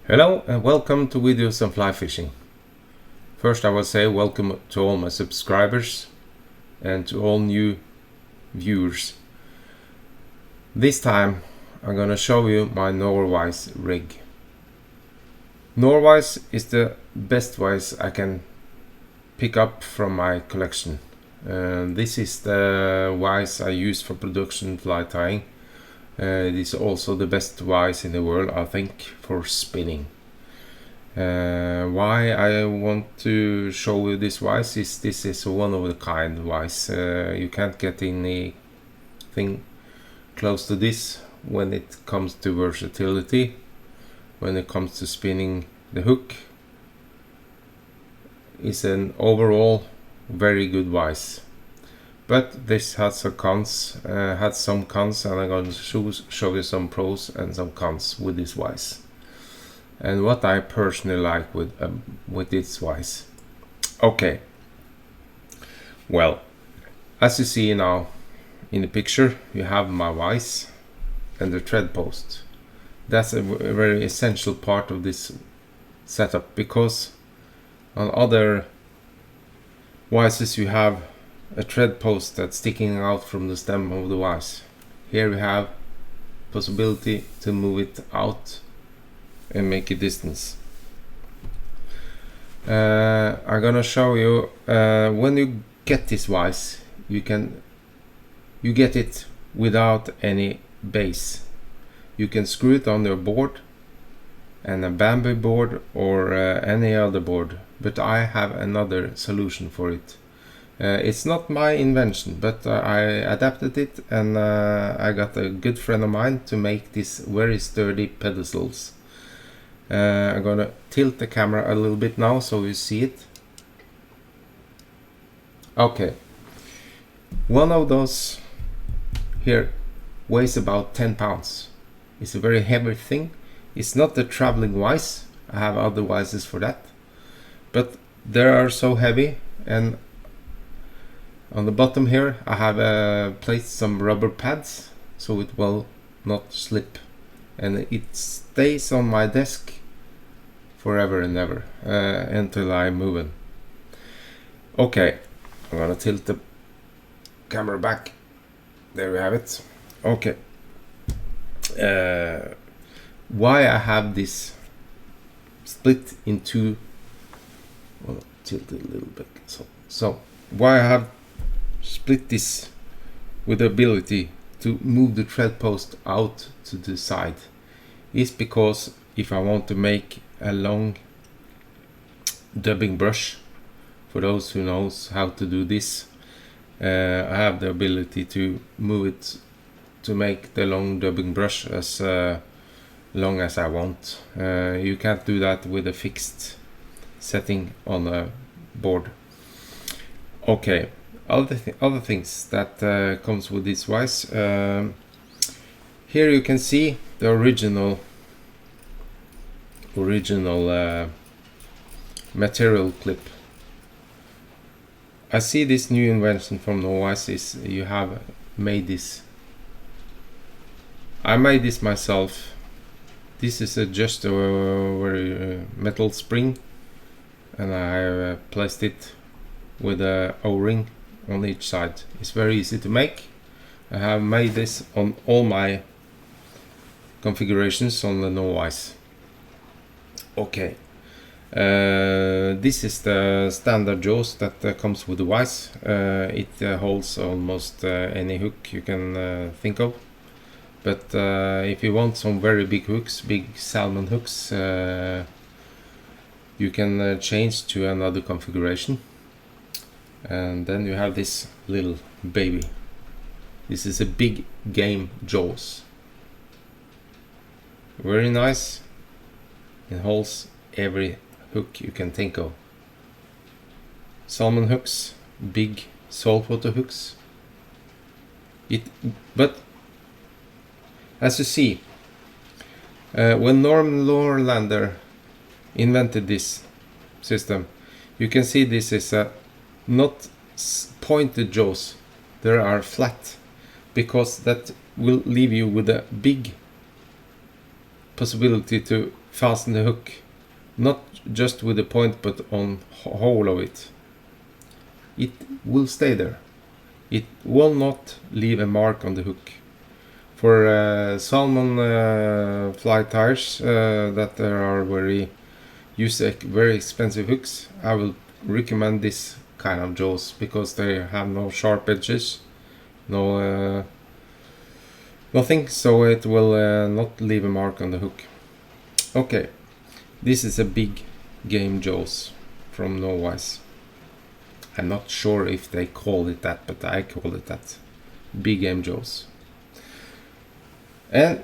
Hello and welcome to Videos on Fly Fishing. First I will say welcome to all my subscribers and to all new viewers. This time I'm gonna show you my Norvise rig. Norvise is the best vise I can pick up from my collection. This is the vise I use for production fly tying. It is also the best vise in the world, I think, for spinning. Why I want to show you this vise is this is one of a kind vise. You can't get anything close to this when it comes to versatility, when it comes to spinning the hook. It's an overall very good vise. But this has some cons, and I'm going to show you some pros and some cons with this vise, and what I personally like with this vise. Okay. Well, as you see now in the picture, you have my vise and the thread post. That's a very essential part of this setup, because on other vises you have a thread post that's sticking out from the stem of the vise. Here we have possibility to move it out and make a distance. I'm gonna show you when you get this vise, you get it without any base. You can screw it on your board, and a bamboo board or any other board, but I have another solution for it. It's not my invention, but I adapted it, and I got a good friend of mine to make these very sturdy pedestals. I'm gonna tilt the camera a little bit now so you see it. Okay, one of those here weighs about 10 pounds. It's a very heavy thing. It's not a traveling vise. I have other vises for that, but they are so heavy. And on the bottom here I have placed some rubber pads so it will not slip, and it stays on my desk forever and ever until I move it. Okay, I'm gonna tilt the camera back. There we have it. Okay, why I have this split in two, well, tilt it a little bit, so why I have split this with the ability to move the thread post out to the side is because if I want to make a long dubbing brush, for those who knows how to do this, I have the ability to move it to make the long dubbing brush as long as I want. You can't do that with a fixed setting on a board. Okay, other things that comes with this vise. Here you can see the original material clip. I see this new invention from Norvise is you have made this. I made this myself. This is just a very metal spring, and I placed it with a O-ring on each side. It's very easy to make. I have made this on all my configurations on the Norvise. Okay, this is the standard jaws that comes with the vise. It holds almost any hook you can think of, but if you want some very big hooks, big salmon hooks, you can change to another configuration. And then you have this little baby. This is a big game jaws. Very nice. It holds every hook you can think of. Salmon hooks, big saltwater hooks. But as you see, when Norman Lorlander invented this system, you can see this is a not pointed jaws, there are flat, because that will leave you with a big possibility to fasten the hook, not just with the point but on whole of it. It will stay there. It will not leave a mark on the hook. For salmon fly tires that are very expensive hooks, I will recommend this kind of jaws because they have no sharp edges, no nothing, so it will not leave a mark on the hook. Okay, this is a big game jaws from Norvise. I'm not sure if they call it that, but I call it that. Big game jaws. And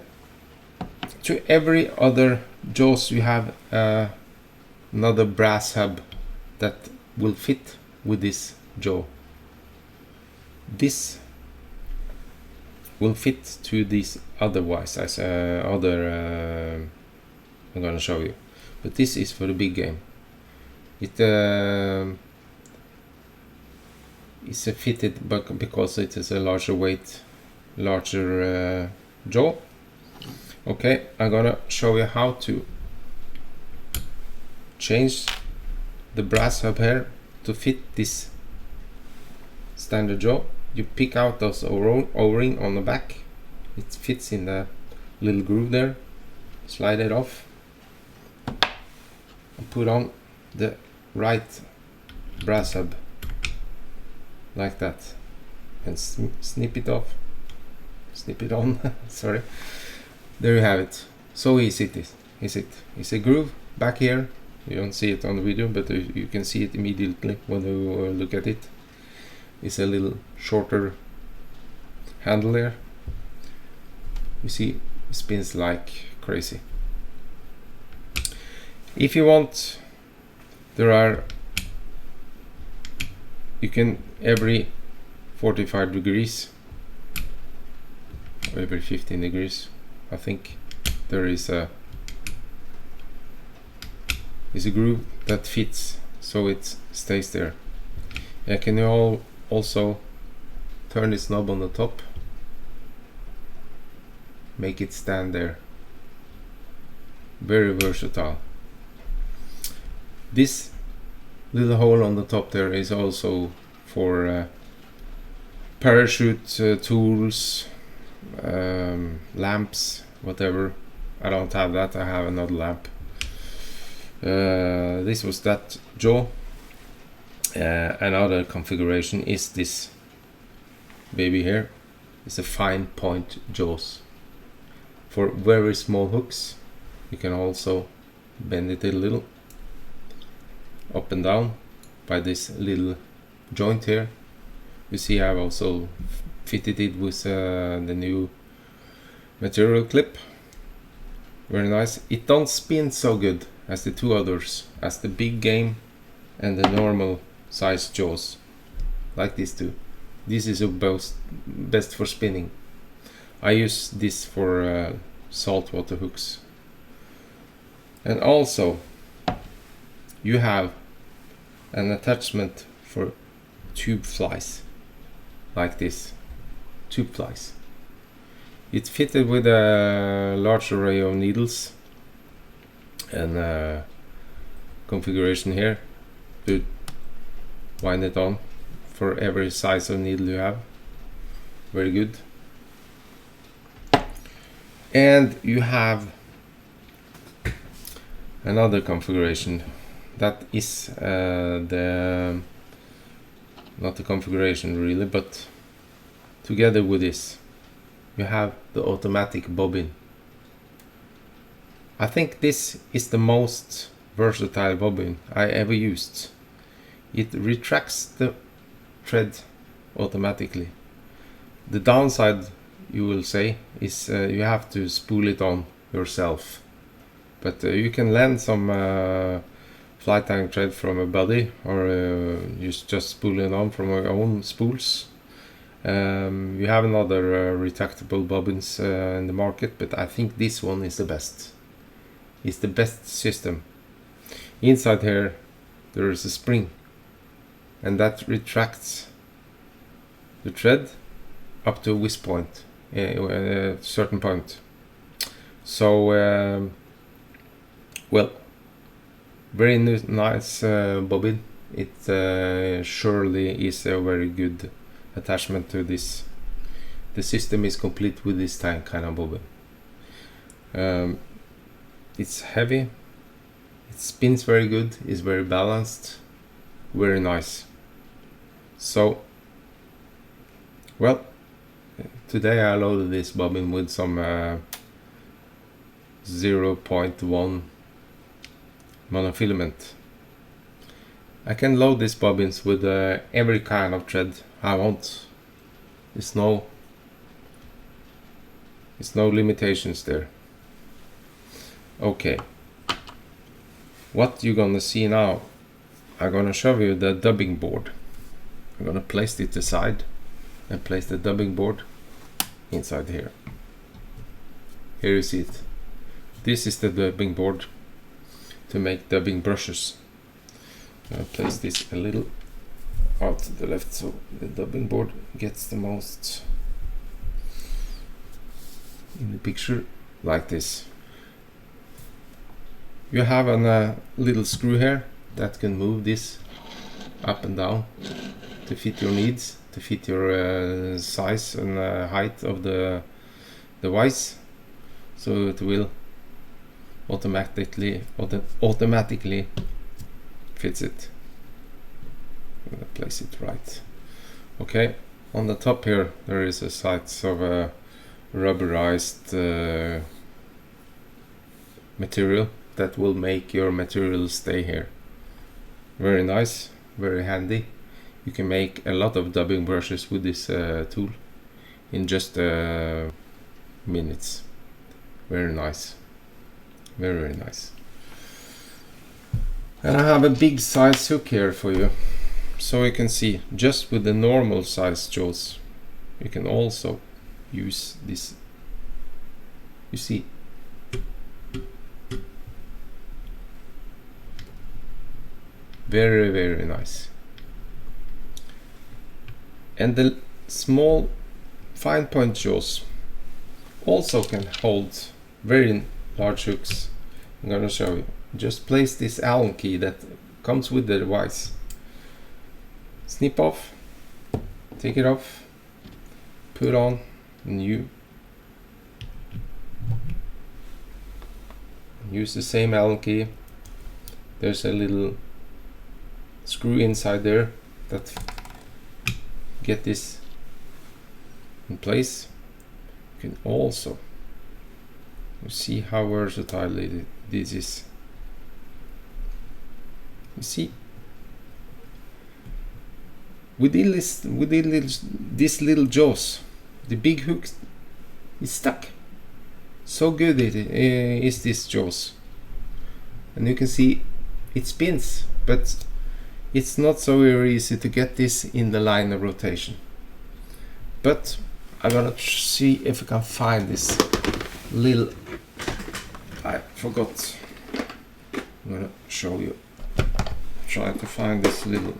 to every other jaws you have another brass hub that will fit with this jaw. This will fit to these otherwise as I'm gonna show you, but this is for the big game. It is fitted because it is a larger weight, larger jaw. Okay, I'm gonna show you how to change the brass hub here to fit this standard jaw. You pick out those O-ring on the back, it fits in the little groove there, slide it off and put on the right brass hub like that, and snip it off, snip it on. Sorry, there you have it. So easy it is. It's a groove back here. You don't see it on the video, but you can see it immediately when you look at it. It's a little shorter handle there. You see, it spins like crazy. If you want, you can every 45 degrees, or every 15 degrees, I think, there is a groove that fits, so it stays there. You can also turn this knob on the top, make it stand there. Very versatile. This little hole on the top there is also for parachute tools, lamps, whatever. I don't have that, I have another lamp. This was that jaw. Another configuration is this baby here. It's a fine point jaws. For very small hooks, you can also bend it a little up and down by this little joint here. You see, I've also fitted it with the new material clip. Very nice. It don't spin so good as the two others, as the big game and the normal size jaws, like these two. This is best for spinning. I use this for saltwater hooks. And also you have an attachment for tube flies, like this, tube flies. It's fitted with a large array of needles and configuration here to wind it on for every size of needle you have. Very good. And you have another configuration that is not the configuration really, but together with this you have the automatic bobbin. I think this is the most versatile bobbin I ever used. It retracts the thread automatically. The downside, you will say, is you have to spool it on yourself, but you can lend some flight tying thread from a body, or just spool it on from our own spools. You have another retractable bobbins in the market, but I think this one is the best. It's the best system. Inside here there is a spring, and that retracts the thread up to a whisk point, a certain point. So well, very nice bobbin. It surely is a very good attachment to this. The system is complete with this kind of bobbin. It's heavy, it spins very good, it's very balanced, very nice. So, well, today I loaded this bobbin with some 0.1 monofilament. I can load these bobbins with every kind of thread I want. There's no limitations there. Okay, what you're gonna see now, I'm gonna show you the dubbing board. I'm gonna place it aside and place the dubbing board inside here. Here you see it. This is the dubbing board to make dubbing brushes. I'll place this a little out to the left so the dubbing board gets the most in the picture, like this. You have a little screw here that can move this up and down to fit your needs, to fit your size and height of the vise, so it will automatically fits it. I'm gonna place it right. Okay, on the top here there is a size of a rubberized material that will make your material stay here. Very nice, very handy. You can make a lot of dubbing brushes with this tool in just minutes. Very nice, very nice. And I have a big size hook here for you, so you can see just with the normal size jaws you can also use this. You see, very nice. And the small fine point jaws also can hold very large hooks. I'm gonna show you. Just place this Allen key that comes with the device. Snip off, take it off, put on new. Use the same Allen key. There's a little screw inside there that get this in place. You can also see how versatile this is. You see, within this little jaws, the big hook is stuck. So good it is this jaws, and you can see it spins, but it's not so very easy to get this in the line of rotation. But I'm gonna see if I can find this little. I forgot. I'm gonna show you. Try to find this little.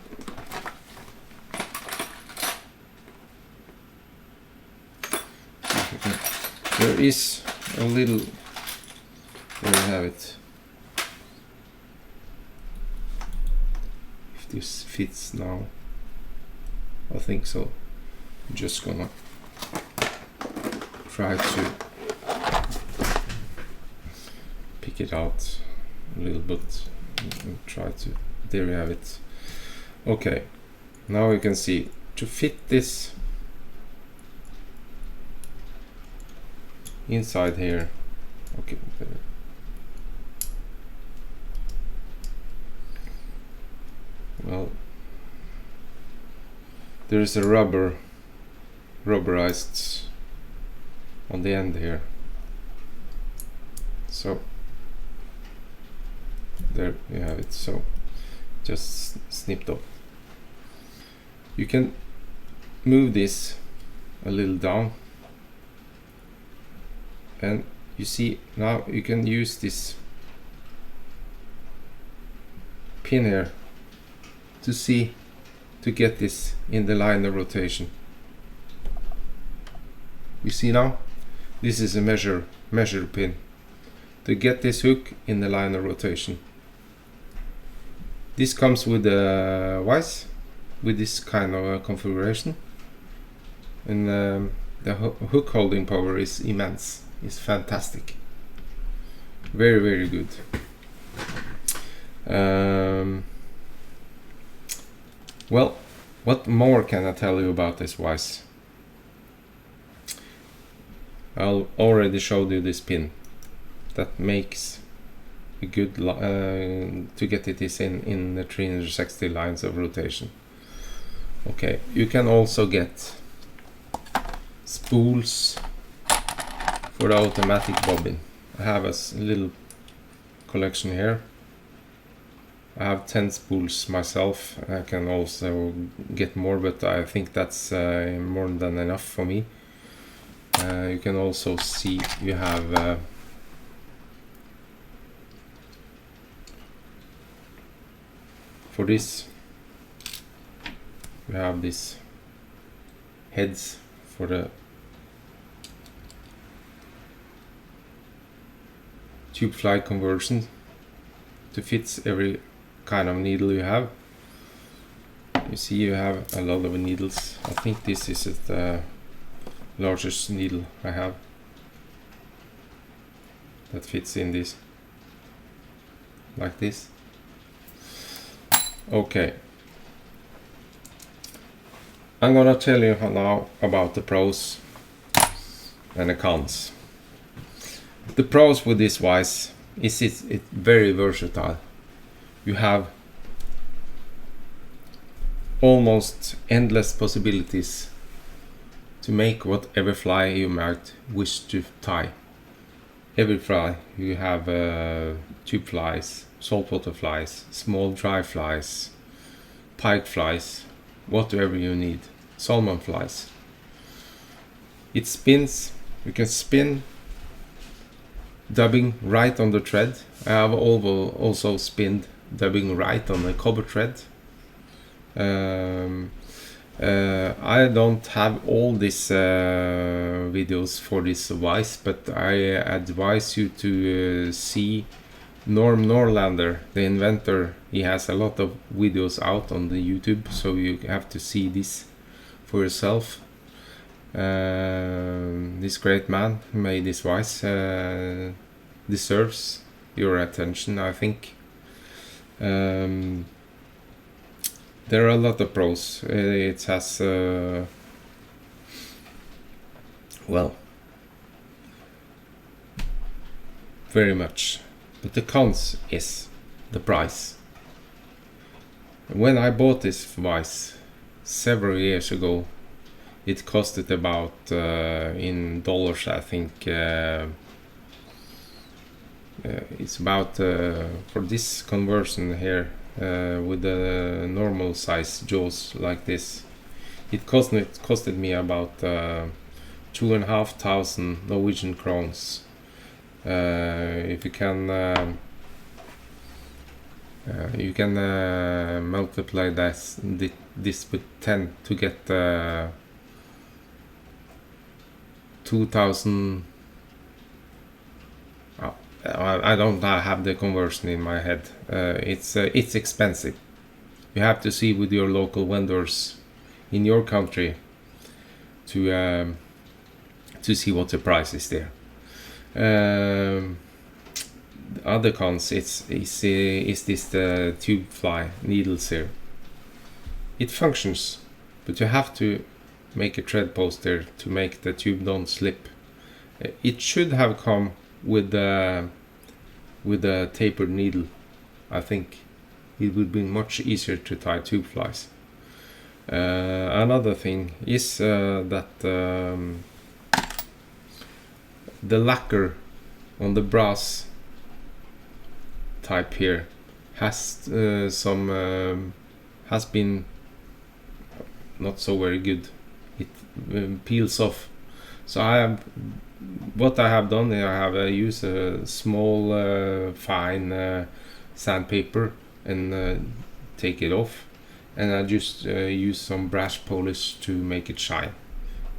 There is a little. There you have it. If this fits now, I think so. I'm just gonna try to pick it out a little bit and try to. There you have it. Okay, now you can see to fit this inside here. Okay, there. Well, there is a rubberized on the end here, so there you have it. So just snipped off. You can move this a little down, and you see now you can use this pin here to get this in the line of rotation. You see now, this is a measure pin to get this hook in the line of rotation. This comes with a vise with this kind of configuration, and the hook holding power is immense. It's fantastic, very, very good. Well, what more can I tell you about this vise? I already showed you this pin that makes a good to get it is in the 360 lines of rotation. Okay, you can also get spools for the automatic bobbin. I have a little collection here. I have 10 spools myself. I can also get more, but I think that's more than enough for me. You can also see you have for this you have these heads for the tube fly conversion to fit every kind of needle you have. You see you have a lot of needles. I think this is the largest needle I have that fits in this like this. Okay, I'm gonna tell you now about the pros and the cons. The pros with this vise is it's very versatile. You have almost endless possibilities to make whatever fly you might wish to tie. Every fly you have tube flies, saltwater flies, small dry flies, pike flies, whatever you need, salmon flies. It spins. You can spin dubbing right on the thread. I have also spinned dubbing right on the cobber thread. I don't have all these videos for this vise, but I advise you to see Norm Norlander, the inventor. He has a lot of videos out on the YouTube, so you have to see this for yourself. This great man who made this vise deserves your attention, I think. There are a lot of pros. It has well, very much. But the cons is the price. When I bought this vise several years ago, it costed about in dollars, I think it's about for this conversion here with the normal size jaws like this, it costed me about 2,500 Norwegian crowns. If you can multiply this with 10 to get 2,000. I don't have the conversion in my head. It's expensive. You have to see with your local vendors in your country to see what the price is there. The other cons is this the tube fly needles here. It functions, but you have to make a thread post there to make the tube don't slip. It should have come with a tapered needle. I think it would be much easier to tie tube flies. Another thing is that the lacquer on the brass type here has has been not so very good. It peels off. So what I have done, I have used a small fine sandpaper and take it off, and I just use some brush polish to make it shine.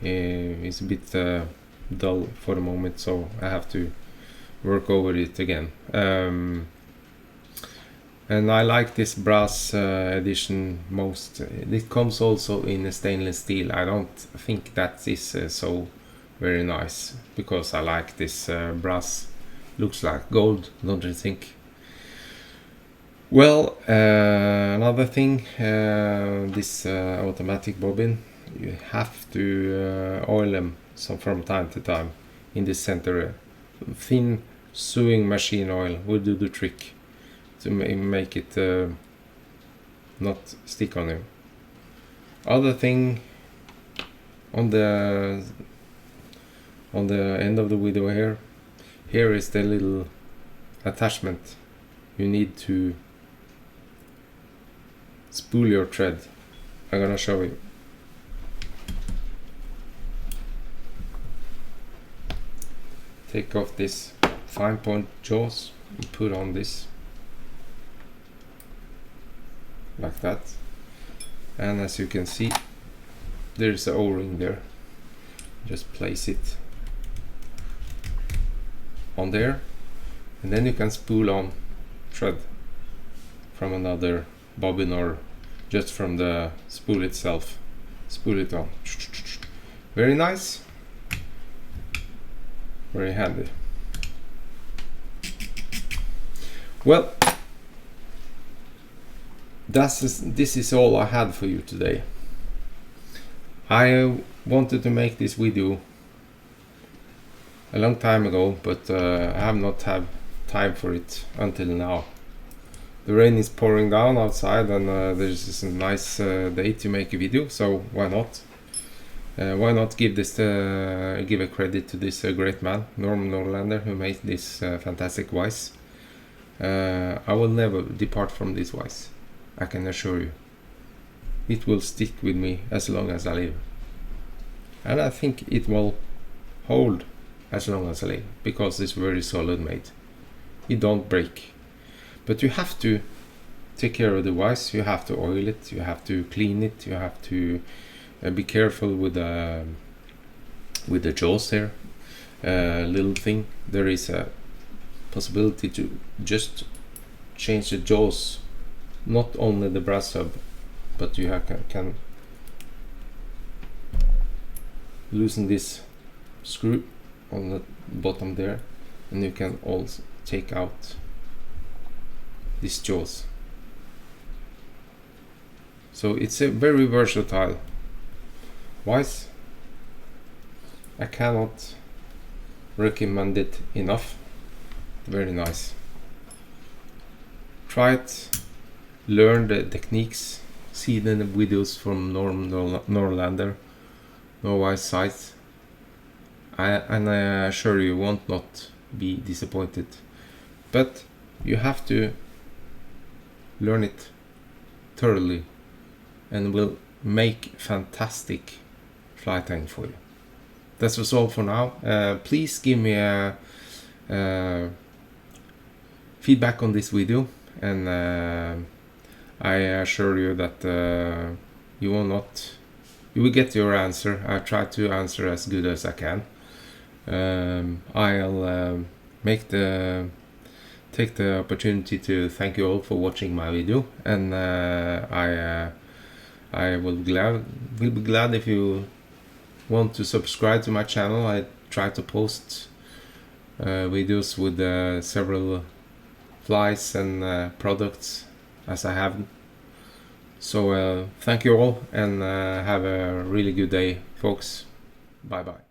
It's a bit dull for the moment, so I have to work over it again. And I like this brass edition most. It comes also in stainless steel. I don't think that is so very nice, because I like this brass. Looks like gold, don't you think? Well, another thing, this automatic bobbin, you have to oil them from time to time in the center. Thin sewing machine oil will do the trick to make it not stick on you. Other thing, on the end of the video here is the little attachment you need to spool your thread. I'm gonna show you. Take off this fine point jaws and put on this like that, and as you can see, there's an O-ring there. Just place it on there, and then you can spool on thread from another bobbin or just from the spool itself. Spool it on. Very nice, very handy. Well, this is all I had for you today. I wanted to make this video a long time ago, but I have not had time for it until now. The rain is pouring down outside, and there's this nice day to make a video, so why not? Why not give a credit to this great man, Norm Norlander, who made this fantastic vise. I will never depart from this vise, I can assure you. It will stick with me as long as I live, and I think it will hold as long as I live, because it's very solid made. It don't break. But you have to take care of the vise. You have to oil it, you have to clean it, you have to be careful with the jaws here. Little thing, there is a possibility to just change the jaws, not only the brass hub, but you can loosen this screw on the bottom there, and you can also take out these jaws. So it's a very versatile vise. I cannot recommend it enough. Very nice. Try it, learn the techniques, see the videos from Norm Norlander, Norvise site, and I assure you won't not be disappointed. But you have to learn it thoroughly, and will make fantastic fly tank for you. That was all for now. Please give me a feedback on this video, and I assure you that you will get your answer. I try to answer as good as I can. I'll take the opportunity to thank you all for watching my video, and I will be glad if you want to subscribe to my channel. I try to post videos with several flies and products as I have. So thank you all, and have a really good day, folks. Bye bye.